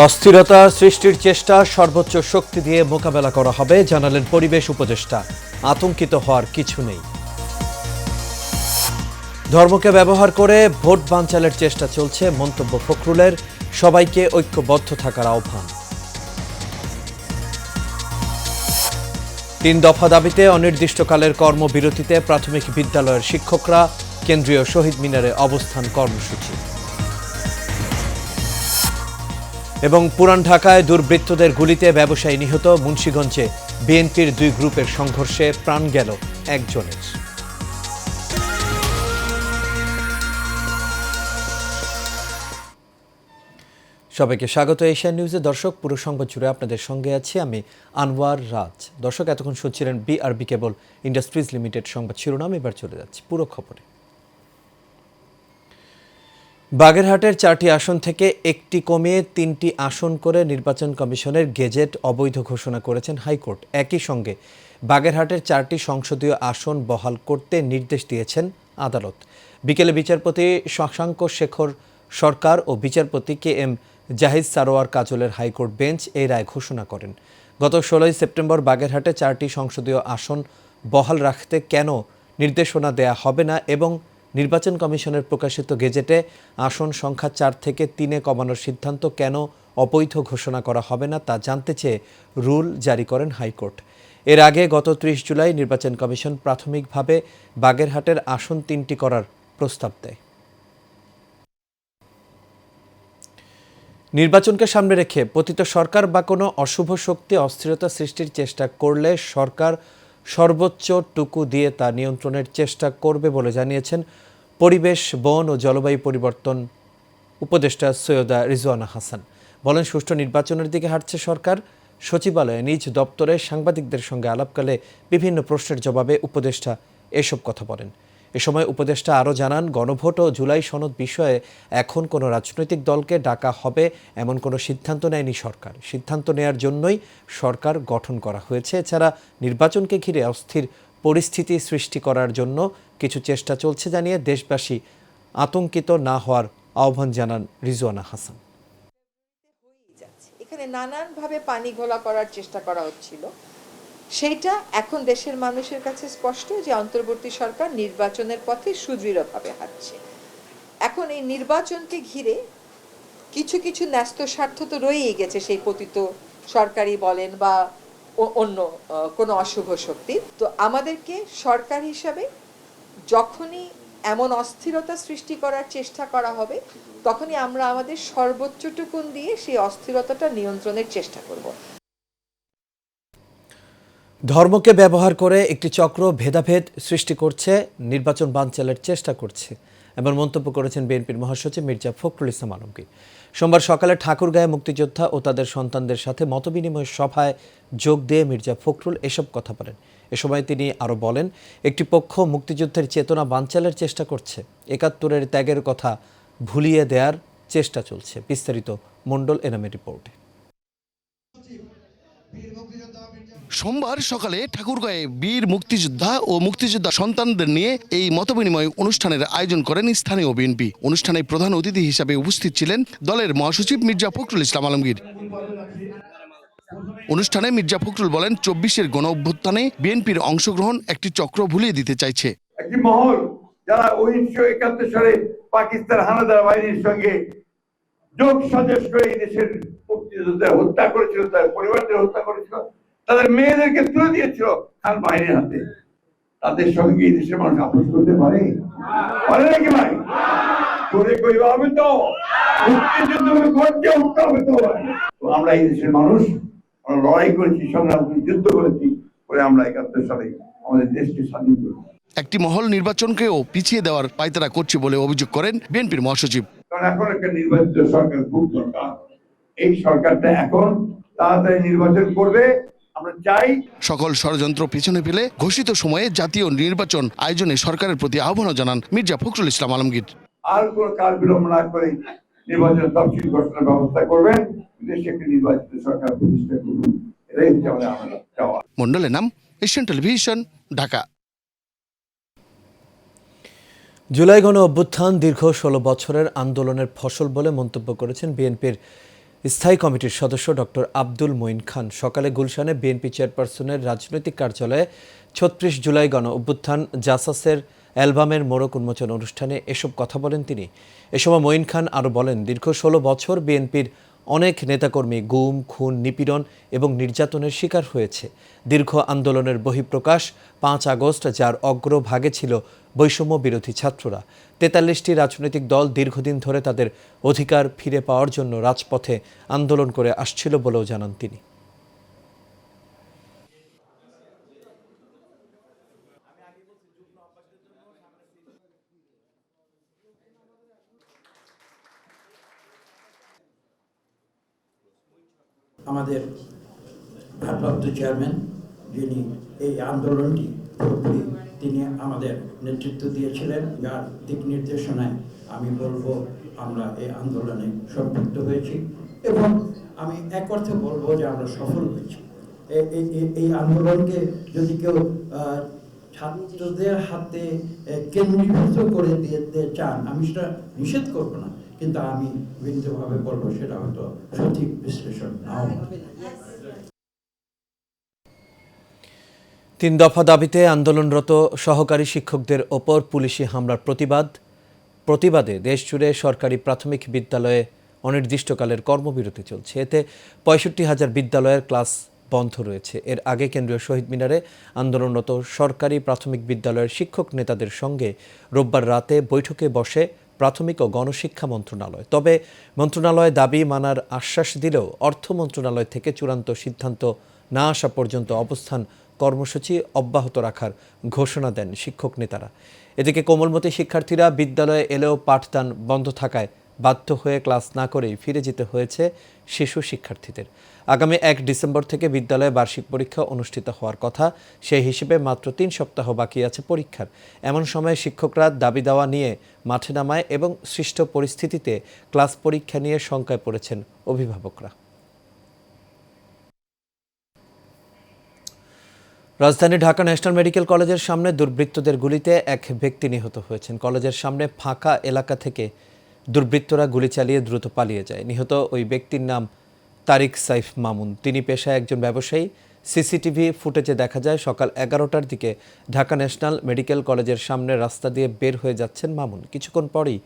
অস্থিরতা সৃষ্টির চেষ্টা সর্বোচ্চ শক্তি দিয়ে মোকাবেলা করা হবে জানালেন পরিবেশ উপদেষ্টা। আতঙ্কিত হওয়ার কিছু নেই। ধর্মকে ব্যবহার করে ভোট বানচালের চেষ্টা চলছে মন্তব্য ফখরুলের। সবাইকে ঐক্যবদ্ধ থাকার আহ্বান। ৩ দফা দাবিতে অনির্দিষ্টকালের কর্মবিরতিতে প্রাথমিক বিদ্যালয়ের শিক্ষকরা। কেন্দ্রীয় শহীদ মিনারে অবস্থান কর্মসূচি। এবং পুরান ঢাকায় দুর্বৃত্তদের গুলিতে ব্যবসায়ী নিহত। মুন্সিগঞ্জে বিএনপির 2 গ্রুপের সংঘর্ষে প্রাণ গেল একজনের। সবাইকে স্বাগত এশিয়ান নিউজে। দর্শক, পুরো সংবাদ জুড়ে আপনাদের সঙ্গে আছি আমি আনোয়ার রাজ। দর্শক, এতক্ষণ শুনছিলেন বিআরবি কেবল ইন্ডাস্ট্রিজ লিমিটেড সংবাদ শিরোনাম। এবার চলে যাচ্ছি পুরো খবরে। বাগেরহাটের 4টি আসন থেকে একটি কমিয়ে 3টি আসন করে নির্বাচন কমিশনের গেজেট অবৈধ ঘোষণা করেছেন হাইকোর্ট। একই সঙ্গে বাগেরহাটের 4টি সংসদীয় আসন বহাল করতে নির্দেশ দিয়েছেন আদালত। বিকেলে বিচারপতি শশাঙ্ক শেখর সরকার ও বিচারপতি KM জাহিদ সারোয়ার কাজলের হাইকোর্ট বেঞ্চ এই রায় ঘোষণা করেন। গত 16 সেপ্টেম্বর বাগেরহাটে 4টি সংসদীয় আসন বহাল রাখতে কেন নির্দেশনা দেয়া হবে না এবং নির্বাচন কমিশনের প্রকাশিত গেজেটে আসন সংখ্যা 4 থেকে 3-এ কমানোর সিদ্ধান্ত কেন অবৈধ ঘোষণা করা হবে না তা জানতে চেয়ে রুল জারি করেন হাইকোর্ট। এর আগে গত 30 জুলাই নির্বাচন কমিশন প্রাথমিকভাবে বাগেরহাটের আসন 3টি করার প্রস্তাব দেয়। নির্বাচনকে সামনে রেখে পতিত সরকার বা কোনো অশুভ শক্তি অস্থিরতা সৃষ্টির চেষ্টা করলে সরকার সর্বোচ্চটুকু দিয়ে তা নিয়ন্ত্রণের চেষ্টা করবে বলে জানিয়েছেন পরিবেশ, বন ও জলবায়ু পরিবর্তন উপদেষ্টা সৈয়দা রিজওয়ানা হাসান। বলেন, সুষ্ঠু নির্বাচনের দিকে হাঁটছে সরকার। সচিবালয়ে নিজ দপ্তরে সাংবাদিকদের সঙ্গে আলাপকালে বিভিন্ন প্রশ্নের জবাবে উপদেষ্টা এসব কথা বলেন। এ সময় উপদেষ্টা আরও জানান, গণভোট ও জুলাই সনদ বিষয়ে এখন কোনো রাজনৈতিক দলকে ডাকা হবে এমন কোনো সিদ্ধান্ত নেয়নি সরকার। সিদ্ধান্ত নেয়ার জন্যই সরকার গঠন করা হয়েছে। এছাড়া নির্বাচনকে ঘিরে অস্থির পরিস্থিতি সৃষ্টি করার জন্য কিছু চেষ্টা চলছে জানিয়ে দেশবাসী আতঙ্কিত না হওয়ার আহ্বান জানান রিজওয়ানা হাসান। এখানে নানানভাবে পানি ঘোলা করার চেষ্টা করা হচ্ছিল, সেইটা এখন দেশের মানুষের কাছে স্পষ্ট যে অন্তর্বর্তী সরকার নির্বাচনের পথে সুদৃঢ়ভাবে হাঁটছে। এখন এই নির্বাচনকে ঘিরে কিছু কিছু ন্যস্ত স্বার্থ তো রয়েই গেছে, সেই পতিত সরকারি বলেন বা অন্য কোনো অশুভ শক্তি। তো আমাদেরকে সরকার হিসাবে যখনই এমন অস্থিরতা সৃষ্টি করার চেষ্টা করা হবে তখনই আমরা আমাদের সর্বোচ্চটুকুন দিয়ে সেই অস্থিরতাটা নিয়ন্ত্রণের চেষ্টা করব। ধর্মকে ব্যবহার করে একটি চক্র ভেদাভেদ সৃষ্টি করছে, নির্বাচন বানচালের চেষ্টা করছে, এমন মন্তব্য করেছেন বিএনপির মহাসচিব মির্জা ফখরুল ইসলাম আলমগীর। সোমবার সকালে ঠাকুরগাঁয়ে মুক্তিযোদ্ধা ও তাদের সন্তানদের সাথে মতবিনিময় সভায় যোগ দিয়ে মির্জা ফখরুল এসব কথা বলেন। এ সময় তিনি আরও বলেন, একটি পক্ষ মুক্তিযুদ্ধের চেতনা বানচালের চেষ্টা করছে, 71-এর ত্যাগের কথা ভুলিয়ে দেওয়ার চেষ্টা চলছে। বিস্তারিত মণ্ডল এনামের রিপোর্টে। সোমবার সকালে ঠাকুরগাঁয়ে বীর মুক্তিযোদ্ধা ও মুক্তিযোদ্ধা সন্তানদের নিয়ে এই মতবিনিময় অনুষ্ঠানের আয়োজন করেন স্থানীয় বিএনপি। অনুষ্ঠানে প্রধান অতিথি হিসাবে উপস্থিত ছিলেন দলের মহাসচিব মির্জা ফখরুল ইসলাম আলমগীর। অনুষ্ঠানে মির্জা ফখরুল বলেন, 24-এর গণ অভ্যুত্থানে বিএনপির অংশগ্রহণ একটি চক্র ভুলিয়ে দিতে চাইছে। একটি মহল যারা 1971 সালে পাকিস্তান হানাদার বাহিনীর সঙ্গে যোগ সাজস করে এই দেশের মুক্তিযোদ্ধাদের হত্যা করেছিল, তার পরিবারদের হত্যা করেছিল, তাদের মেয়েদেরকে তুলে দিয়েছিল খান বাহিনীর হাতে, তাদের সঙ্গে এই দেশের মানুষ আপোষ করতে পারে নাকি ভাই? করে কইবা হবে তো, মুক্তিযুদ্ধ করতে হবে তো। আমরা এই দেশের মানুষ, আমরা লড়াই করেছি, সংগ্রাম করেছি, যুদ্ধ করেছি, করে আমরা 71 সালে আমাদের দেশকে স্বাধীন করেছি। একটি মহল নির্বাচনকেও পিছিয়ে দেওয়ার পায়তারা করছে বলে অভিযোগ করেন বিএনপির মহাসচিব। কারণ এখন একটা নির্বাচিত সরকার খুব দরকার, এই সরকারটা এখন তাড়াতাড়ি নির্বাচন করবে আমরা চাই। সকল ষড়যন্ত্র পিছনে ফেলে ঘোষিত সময়ে জাতীয় নির্বাচন আয়োজনে সরকারের প্রতি আহ্বান জানান মির্জা ফখরুল ইসলাম আলমগীর। আর কোন কাল বিলম্ব না করে নির্বাচন তফসিল ঘোষণার ব্যবস্থা করবেন, দেশে একটি নির্বাচিত সরকার প্রতিষ্ঠা করুন, এটাই হচ্ছে আমাদের চাওয়া। মন্ডলের নাম, এশিয়ান টেলিভিশন, ঢাকা। জুলাই গণ অভ্যুত্থান দীর্ঘ 16 বছরের আন্দোলনের ফসল বলে মন্তব্য করেছেন বিএনপির স্থায়ী কমিটির সদস্য ডক্টর আব্দুল মঈন খান সকালে গুলশানে বিএনপি চেয়ারপারসনের রাজনৈতিক কার্যালয়ে ৩৬ জুলাই গণ অভ্যুত্থান জাসাসের অ্যালবামের মোড়ক উন্মোচন অনুষ্ঠানে এসব কথা বলেন তিনি। এ সময় মঈন খান আরও বলেন, দীর্ঘ ১৬ বছর বিএনপির অনেক নেতাকর্মী গুম, খুন, নিপীড়ন এবং নির্যাতনের শিকার হয়েছে। দীর্ঘ আন্দোলনের বহিঃপ্রকাশ ৫ আগস্ট, যার অগ্রভাগে ছিল বৈষম্য বিরোধী ছাত্ররা। ৪৩টি রাজনৈতিক দল দীর্ঘদিন ধরে তাদের অধিকার ফিরে পাওয়ার জন্য রাজপথে আন্দোলন করে আসছিল বলেও জানান তিনি। আমাদের ভারপ্রাপ্ত চেয়ারম্যান যিনি এই আন্দোলনটি পুরোপুরি তিনি আমাদের নেতৃত্ব দিয়েছিলেন, যার দিক নির্দেশনায় আমি বলবো আমরা এই আন্দোলনে সম্পৃক্ত হয়েছি এবং আমি এক অর্থে বলবো যে আমরা সফল হয়েছি। এই আন্দোলনকে যদি কেউ ছাত্রদের হাতে কেন্দ্রীভূত করে দিতে চান, আমি সেটা নিষেধ করবো না, কিন্তু আমি বিনীতভাবে বলবো সেটা হয়তো সঠিক বিশ্লেষণ নাও। ৩ দফা দাবিতে আন্দোলনরত সহকারী শিক্ষকদের ওপর পুলিশি হামলার প্রতিবাদে দেশজুড়ে সরকারি প্রাথমিক বিদ্যালয়ে অনির্দিষ্টকালের কর্মবিরতি চলছে। এতে ৬৫,০০০ বিদ্যালয়ের ক্লাস বন্ধ রয়েছে। এর আগে কেন্দ্রীয় শহীদ মিনারে আন্দোলনরত সরকারি প্রাথমিক বিদ্যালয়ের শিক্ষক নেতাদের সঙ্গে রোববার রাতে বৈঠকে বসে প্রাথমিক ও গণশিক্ষা মন্ত্রণালয়। তবে মন্ত্রণালয় দাবি মানার আশ্বাস দিলেও অর্থ মন্ত্রণালয় থেকে চূড়ান্ত সিদ্ধান্ত না আসা পর্যন্ত অবস্থান কর্মসূচি অব্যাহত রাখার ঘোষণা দেন শিক্ষক নেতারা। এদিকে কোমলমতি শিক্ষার্থীরা বিদ্যালয়ে এলেও পাঠদান বন্ধ থাকায় বাধ্য হয়ে ক্লাস না করেই ফিরে যেতে হয়েছে শিশু শিক্ষার্থীদের। আগামী ১ ডিসেম্বর থেকে বিদ্যালয়ে বার্ষিক পরীক্ষা অনুষ্ঠিত হওয়ার কথা, সেই হিসেবে মাত্র ৩ সপ্তাহ বাকি আছে পরীক্ষার। এমন সময়ে শিক্ষকরা দাবি দাওয়া নিয়ে মাঠে নামায় এবং সৃষ্ট পরিস্থিতিতে ক্লাস পরীক্ষা নিয়ে শঙ্কায় পড়েছেন অভিভাবকরা। রাজধানী ঢাকা ন্যাশনাল মেডিকেল কলেজের সামনে দুর্বৃত্তদের গুলিতে এক ব্যক্তি নিহত হয়েছেন। কলেজের সামনে ফাঁকা এলাকা থেকে দুর্বৃত্তরা গুলি চালিয়ে দ্রুত পালিয়ে যায়। নিহত ওই ব্যক্তির নাম তারিক সাইফ মামুন। তিনি পেশায় একজন ব্যবসায়ী। সিসিটিভি ফুটেজে দেখা যায় সকাল 11টার দিকে ঢাকা ন্যাশনাল মেডিকেল কলেজের সামনে রাস্তা দিয়ে বের হয়ে যাচ্ছেন মামুন। কিছুক্ষণ পরেই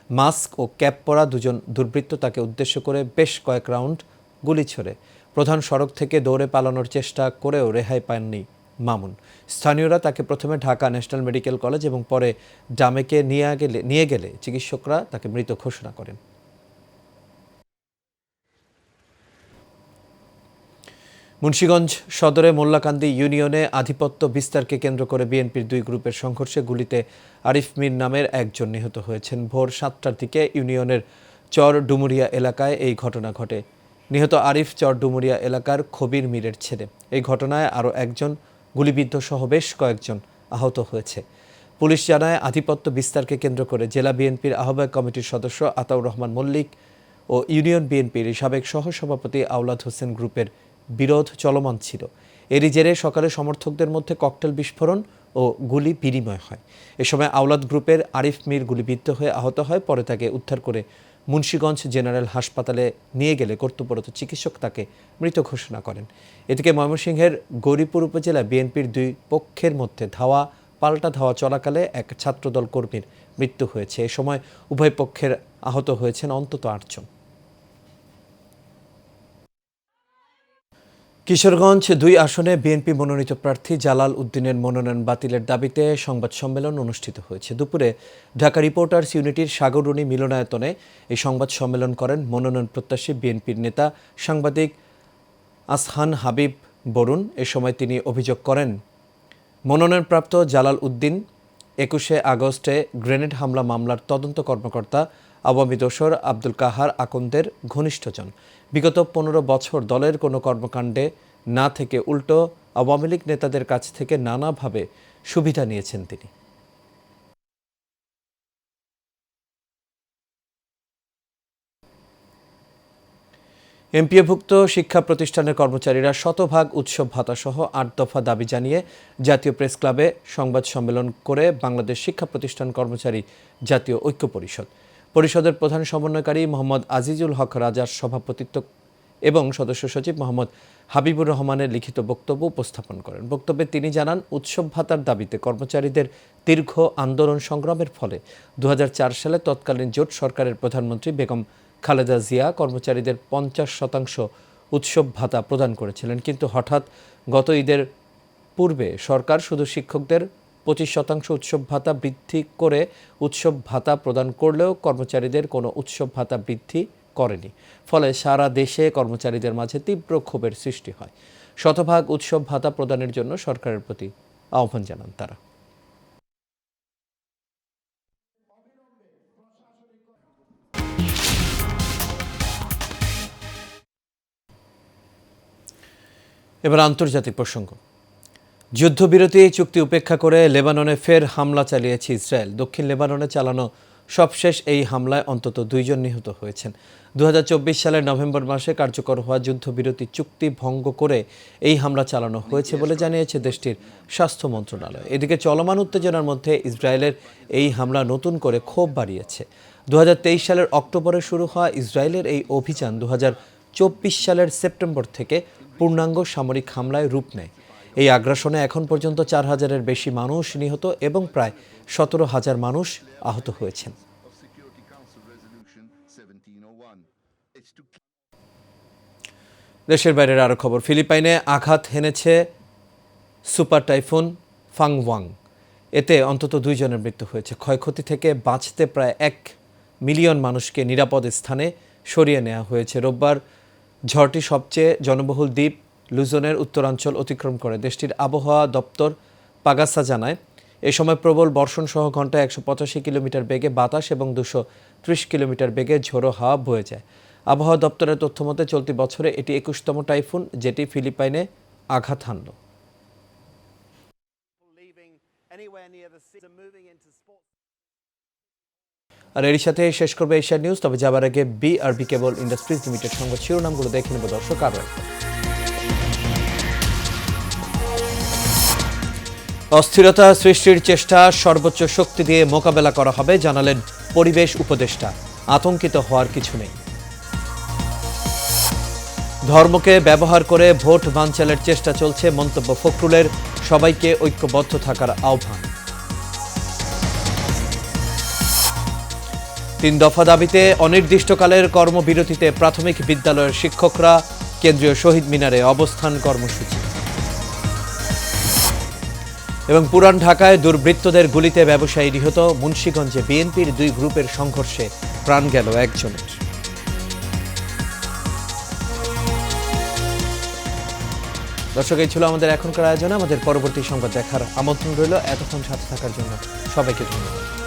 মাস্ক ও ক্যাপ পরা দুজন দুর্বৃত্ত তাকে উদ্দেশ্য করে বেশ কয়েক রাউন্ড গুলি ছোড়ে। প্রধান সড়ক থেকে দৌড়ে পালানোর চেষ্টা করেও রেহাই পাননি মামুন। স্থানীয়রা তাকে প্রথমে ঢাকা ন্যাশনাল মেডিকেল কলেজ এবং পরে ডামেকে নিয়ে গেলে চিকিৎসকরা তাকে মৃত ঘোষণা করেন। মুন্সিগঞ্জ সদরে মোল্লাকান্দি ইউনিয়নে আধিপত্য বিস্তারকে কেন্দ্র করে বিএনপির 2 গ্রুপের সংঘর্ষে গুলিতে আরিফ মীর নামের একজন নিহত হয়েছেন। ভোর 7টার দিকে ইউনিয়নের চর ডুমুরিয়া এলাকায় এই ঘটনা ঘটে। নিহত আরিফ চর ডুমুরিয়া এলাকার খবির মীরের ছেলে। এই ঘটনায় আরও একজন গুলিবিদ্ধ সহ বেশ কয়েকজন আহত হয়েছে। পুলিশ জানায়, আধিপত্য বিস্তারকে কেন্দ্র করে জেলা বিএনপির আহ্বায়ক কমিটির সদস্য আতাউর রহমান মল্লিক ও ইউনিয়ন বিএনপির সাবেক সহসভাপতি আওলাদ হোসেন গ্রুপের বিরোধ চলমান ছিল। এরই জেরে সকালে সমর্থকদের মধ্যে ককটেল বিস্ফোরণ ও গুলি বিনিময় হয়। এ সময় আওলাদ গ্রুপের আরিফ মীর গুলিবিদ্ধ হয়ে আহত হয়। পরে তাকে উদ্ধার করে মুন্সিগঞ্জ জেনারেল হাসপাতালে নিয়ে গেলে কর্তব্যরত চিকিৎসক তাকে মৃত ঘোষণা করেন। এদিকে ময়মনসিংহের গৌরীপুর উপজেলা বিএনপির 2 পক্ষের মধ্যে পাল্টা ধাওয়া চলাকালে এক ছাত্রদল কর্মীর মৃত্যু হয়েছে। এ সময় উভয় পক্ষের আহত হয়েছেন অন্তত 8 জন। কিশোরগঞ্জ 2 আসনে বিএনপি মনোনীত প্রার্থী জালাল উদ্দিনের মনোনয়ন বাতিলের দাবিতে সংবাদ সম্মেলন অনুষ্ঠিত হয়েছে। দুপুরে ঢাকা রিপোর্টার্স ইউনিটির সাগররণী মিলনায়তনে এই সংবাদ সম্মেলন করেন মনোনয়ন প্রত্যাশী বিএনপির নেতা সাংবাদিক আসহান হাবিব বরুণ। এ সময় তিনি অভিযোগ করেন, মনোনয়নপ্রাপ্ত জালাল উদ্দিন 21শে আগস্টে গ্রেনেড হামলা মামলার তদন্ত কর্মকর্তা আওয়ামী দোসর আব্দুল কাহার আকন্দের ঘনিষ্ঠজন। বিগত 15 বছর দলের কোনো কর্মকাণ্ডে না থেকে উল্টো আওয়ামী লীগ নেতাদের কাছ থেকে নানাভাবে সুবিধা নিয়েছেন তিনি। এমপিওভুক্ত শিক্ষা প্রতিষ্ঠানের কর্মচারীরা শতভাগ উৎসব ভাতাসহ 8 দফা দাবি জানিয়ে জাতীয় প্রেস ক্লাবে সংবাদ সম্মেলন করে বাংলাদেশ শিক্ষা প্রতিষ্ঠান কর্মচারী জাতীয় ঐক্য পরিষদ। পরিষদের প্রধান সমন্বয়কারী মোহাম্মদ আজিজুল হক রাজার সভাপতিত্ব এবং সদস্য সচিব মোহাম্মদ হাবিবুর রহমানের লিখিত বক্তব্য উপস্থাপন করেন। বক্তব্যে তিনি জানান, উৎসব ভাতার দাবিতে কর্মচারীদের দীর্ঘ আন্দোলন সংগ্রামের ফলে 2004 সালে তৎকালীন জোট সরকারের প্রধানমন্ত্রী বেগম খালেদা জিয়া কর্মচারীদের 50% উৎসব ভাতা প্রদান করেছিলেন। কিন্তু হঠাৎ গত ঈদের পূর্বে সরকার শুধু শিক্ষকদের 25% উৎসব ভাতা বৃদ্ধি করে উৎসব ভাতা প্রদান করলেও কর্মচারীদের কোনো উৎসব ভাতা বৃদ্ধি করেনি। ফলে সারা দেশে কর্মচারীদের মাঝে তীব্র ক্ষোভের সৃষ্টি হয়। শতভাগ উৎসব ভাতা প্রদানের জন্য সরকারের প্রতি আহ্বান জানান তারা। এবার আন্তর্জাতিক প্রসঙ্গ। যুদ্ধবিরতি চুক্তি উপেক্ষা করে লেবাননে ফের হামলা চালিয়েছে ইসরায়েল। দক্ষিণ লেবাননে চালানো সবশেষ এই হামলায় অন্তত 2 জন নিহত হয়েছেন। 2024 সালের নভেম্বর মাসে কার্যকর হওয়া যুদ্ধবিরতি চুক্তি ভঙ্গ করে এই হামলা চালানো হয়েছে বলে জানিয়েছে দেশটির স্বাস্থ্য মন্ত্রণালয়। এদিকে চলমান উত্তেজনার মধ্যে ইসরায়েলের এই হামলা নতুন করে ক্ষোভ বাড়িয়েছে। 2023 সালের অক্টোবরে শুরু হওয়া ইসরায়েলের এই অভিযান 2024 সালের সেপ্টেম্বর থেকে পূর্ণাঙ্গ সামরিক হামলায় রূপ নেয়। এই আগ্রাসনে এখন পর্যন্ত 4000-এর বেশি মানুষ নিহত এবং প্রায় 17,000 মানুষ আহত হয়েছেন। দেশের বাইরের আরও খবর। ফিলিপাইনে আঘাত হেনেছে সুপার টাইফুন ফাংওয়াং। এতে অন্তত 2 জনের মৃত্যু হয়েছে। ক্ষয়ক্ষতি থেকে বাঁচতে প্রায় 1 মিলিয়ন মানুষকে নিরাপদ স্থানে সরিয়ে নেওয়া হয়েছে। রোববার ঝড়টি সবচেয়ে জনবহুল দ্বীপ লুজনের উত্তরাঞ্চল অতিক্রম করে। দেশটির আবহাওয়া দপ্তর পাগাসা জানায়, এ সময় প্রবল বর্ষণ সহ ঘন্টায় 185 কিলোমিটার বেগে বাতাস এবং 230 কিলোমিটার বেগে ঝোড়ো হাওয়া বয়ে যায়। আবহাওয়া দপ্তরের তথ্যমতে চলতি বছরে এটি 21তম টাইফুন যেটি ফিলিপাইনে আঘাত হানল। আর এর সাথে শেষ করবে এশিয়া নিউজ। তবে যাবার আগে বিআরবি কেবল ইন্ডাস্ট্রিজ লিমিটেড সংবাদ শিরোনামগুলো দেখে নেব দর্শক। আরও অস্থিরতা সৃষ্টির চেষ্টা সর্বোচ্চ শক্তি দিয়ে মোকাবেলা করা হবে, জানালেন পরিবেশ উপদেষ্টা। আতঙ্কিত হওয়ার কিছু নেই। ধর্মকে ব্যবহার করে ভোট বানচালের চেষ্টা চলছে, মন্তব্য ফখরুলের। সবাইকে ঐক্যবদ্ধ থাকার আহ্বান। 3 দফা দাবিতে অনির্দিষ্টকালের কর্মবিরতিতে প্রাথমিক বিদ্যালয়ের শিক্ষকরা। কেন্দ্রীয় শহীদ মিনারে অবস্থান কর্মসূচি। এবং পুরান ঢাকায় দুর্বৃত্তদের গুলিতে ব্যবসায়ী নিহত। মুন্সিগঞ্জে বিএনপির 2 গ্রুপের সংঘর্ষে প্রাণ গেল একজনের। দর্শক, এই ছিল আমাদের এখনকার আয়োজনে। আমাদের পরবর্তী সংবাদ দেখার আমন্ত্রণ রইল। এতক্ষণ সাথে থাকার জন্য সবাইকে ধন্যবাদ।